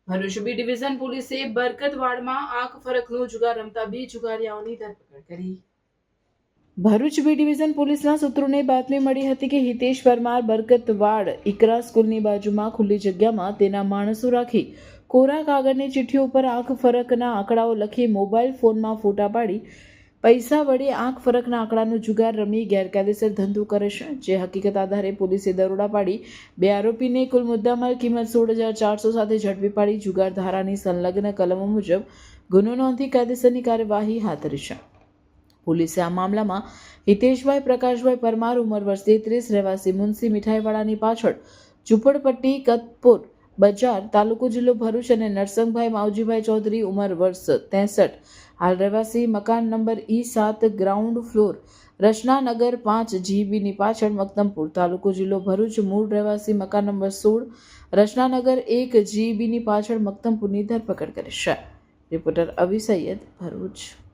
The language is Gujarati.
ભરૂચ બી ડિવિઝન પોલીસે બરકતવાડમાં આંખ ફરકનો જુગાર રમતા બે જુગારીયાઓની ધરપકડ કરી. ભરૂચ બી ડિવિઝન પોલીસના સૂત્રોને બાતમી મળી હતી કે હિતેશ પરમાર બરકતવાડ ઇકરા સ્કૂલની બાજુમાં ખુલ્લી જગ્યામાં તેના માણસો રાખી કોરા કાગળની ચિઠ્ઠીઓ ઉપર આંખ ફરકના આંકડાઓ લખી મોબાઈલ ફોનમાં ફોટા પાડી પૈસા વડે આંખ ફરકના આંકડાનો જુગાર રમી ગેરકાયદેસર ધંધો કરે છે. જે હકીકત આધારે પોલીસે દરોડા પાડી બે આરોપીને કુલ મુદ્દામાલ કિંમત 16,400 સાથે ઝડપી પાડી જુગાર ધારાની સંલગ્ન કલમો મુજબ ગુનો નોંધી કાયદેસરની કાર્યવાહી હાથ ધરી છે. પોલીસે આ મામલામાં હિતેશભાઈ પ્રકાશભાઈ પરમાર ઉંમર વર્ષ 33 રહેવાસી મુનસી મીઠાઈવાળાની પાછળ ઝુંપડપટ્ટી કતપુર બજાર તાલુકો જિલ્લો ભરૂચ અને નરસંગભાઈ માવજીભાઈ ચૌધરી ઉંમર વર્ષ 63 હાલ રહેવાસી મકાન number E7 ground floor Rachnanagar 5 GBની પાછળ મક્તમપુર તાલુકો જિલ્લો ભરૂચ મૂળ રહેવાસી મકાન નંબર 16 રચનાનગર 1 GBની પાછળ મક્તમપુરની ધરપકડ કરી છે. રિપોર્ટર અવી સૈયદ, ભરૂચ.